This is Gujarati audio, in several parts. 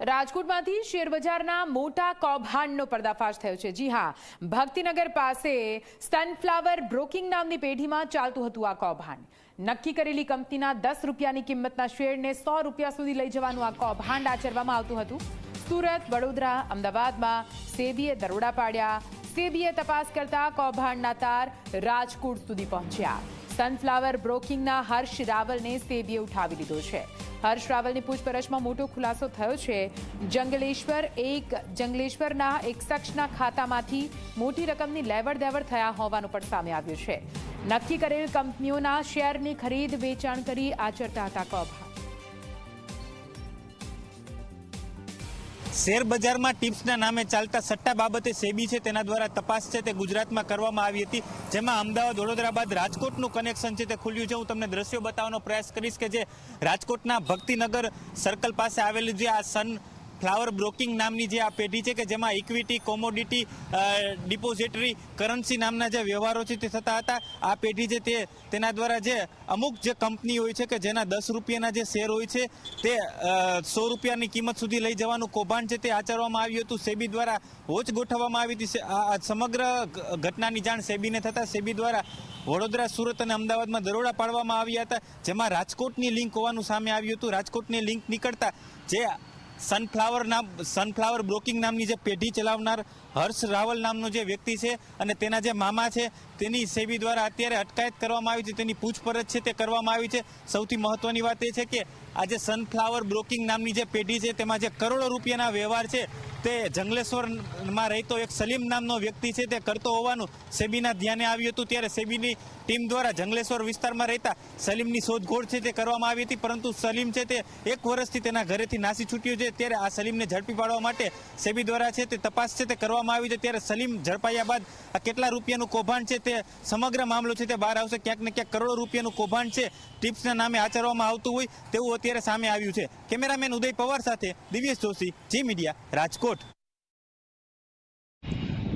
રાજકોટમાંથી શેરબજારના મોટા કૌભાંડનો પર્દાફાશ થયો છે। જી હા, ભક્તિનગર પાસે સનફ્લાવર બ્રોકિંગ નામની પેઢીમાં ચાલતું હતું આ કૌભાંડ। નક્કી કરેલી કંપનીના 10 રૂપિયાની કિંમતના શેરને 100 રૂપિયા સુધી લઈ જવાનું આ કૌભાંડ આચરવામાં આવતું હતું। સુરત, વડોદરા, અમદાવાદમાં સેબીએ દરોડા પાડ્યા। સેબીએ તપાસ કરતા કૌભાંડના તાર રાજકોટ સુધી પહોંચ્યા। સનફ્લાવર બ્રોકિંગના હર્ષ રાવલને સેબીએ ઉઠાવી લીધો છે। હર્ષ રાવલની પૂછપરછમાં મોટો ખુલાસો થયો છે। જંગલેશ્વરના એક શખ્સના ખાતામાંથી મોટી રકમની લેવડ દેવડ થયા હોવાનું પણ સામે આવ્યું છે। નક્કી કરેલ કંપનીઓના શેરની ખરીદ વેચાણ કરી આચરતા હતા કૌભાંડ। શેર બજારમાં ટિપ્સના નામે ચાલતા સટ્ટા બાબતે સેબી છે તેના દ્વારા તપાસ છે તે ગુજરાતમાં કરવામાં આવી હતી, જેમાં અમદાવાદ, વડોદરા બાદ રાજકોટનું કનેક્શન છે તે ખુલ્યું છે। હું તમને દ્રશ્યો બતાવવાનો પ્રયાસ કરીશ કે જે રાજકોટના ભક્તિનગર સર્કલ પાસે આવેલું જે આ સનફ્લાવર બ્રોકિંગ નામની જે આ પેઢી છે કે જેમાં ઇક્વિટી, કોમોડિટી, ડિપોઝિટરી, કરન્સી નામના જે વ્યવહારો છે તે થતા હતા। આ પેઢી છે તેના દ્વારા જે અમુક જે કંપની હોય છે કે જેના 10 રૂપિયાના જે શેર હોય છે તે 100 રૂપિયાની કિંમત સુધી લઈ જવાનું કૌભાંડ છે તે આચરવામાં આવ્યું હતું। સેબી દ્વારા વોચ ગોઠવવામાં આવી હતી। આ સમગ્ર ઘટનાની જાણ સેબીને થતા સેબી દ્વારા વડોદરા, સુરત અને અમદાવાદમાં દરોડા પાડવામાં આવ્યા હતા, જેમાં રાજકોટની લિંક હોવાનું સામે આવ્યું હતું। રાજકોટની લિંક નીકળતા જે સનફ્લાવર બ્રોકિંગ નામની જે પેઢી ચલાવનાર હર્ષ રાવલ નામનો જે વ્યક્તિ છે અને તેના જે મામા છે તેની સેબી દ્વારા અત્યારે અટકાયત કરવામાં આવી છે, તેની પૂછપરછ છે તે કરવામાં આવી છે। સૌથી મહત્વની વાત એ છે કે આ જે સનફ્લાવર બ્રોકિંગ નામની જે પેઢી છે તેમાં જે કરોડો રૂપિયાના વ્યવહાર છે તે જંગલેશ્વરમાં રહેતો એક સલીમ નામનો વ્યક્તિ છે તે કરતો હોવાનું સેબીના ધ્યાને આવ્યું હતું। ત્યારે સેબીની ટીમ દ્વારા જંગલેશ્વર વિસ્તારમાં રહેતા સલીમની શોધખોળ છે તે કરવામાં આવી હતી, પરંતુ સલીમ છે તે 1 વર્ષથી તેના ઘરેથી નાસી છૂટ્યો છે। ત્યારે આ સલીમને ઝડપી પાડવા માટે સેબી દ્વારા છે તે તપાસ છે તે કરવામાં આવી છે। ત્યારે સલીમ ઝડપાયા બાદ આ કેટલા રૂપિયાનું કૌભાંડ છે તે સમગ્ર મામલો છે તે બહાર આવશે। ક્યાંક ને ક્યાંક કરોડો રૂપિયાનું કૌભાંડ છે ટિપ્સના નામે આચરવામાં આવતું હોય તેવું અત્યારે સામે આવ્યું છે। કેમેરામેન ઉદય પવાર સાથે દિવ્યેશ જોશી, જી મીડિયા, રાજકોટ।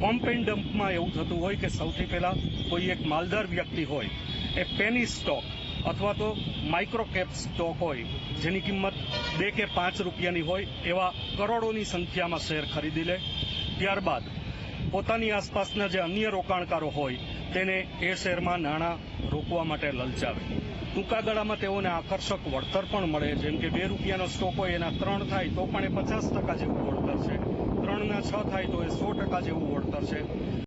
પમ્પ એન્ડ ડમ્પમાં એવું થતું હોય કે સૌથી પહેલાં કોઈ એક માલદાર વ્યક્તિ હોય એ પેની સ્ટોક અથવા તો માઇક્રો કેપ સ્ટોક હોય જેની કિંમત 2 કે 5 રૂપિયાની હોય એવા કરોડોની સંખ્યામાં શેર ખરીદી લે। ત્યારબાદ પોતાની આસપાસના જે અન્ય રોકાણકારો હોય તેને એ શેરમાં નાણાં રોકવા માટે લલચાવે। ટૂંકા ગાળામાં તેઓને આકર્ષક વળતર પણ મળે, જેમ કે 2 રૂપિયાનો સ્ટોક હોય એના 3 થાય તો પણ એ 50% જેવું વળતર છે, 3ના 6 થાય તો એ 100% જેવું વળતર છે।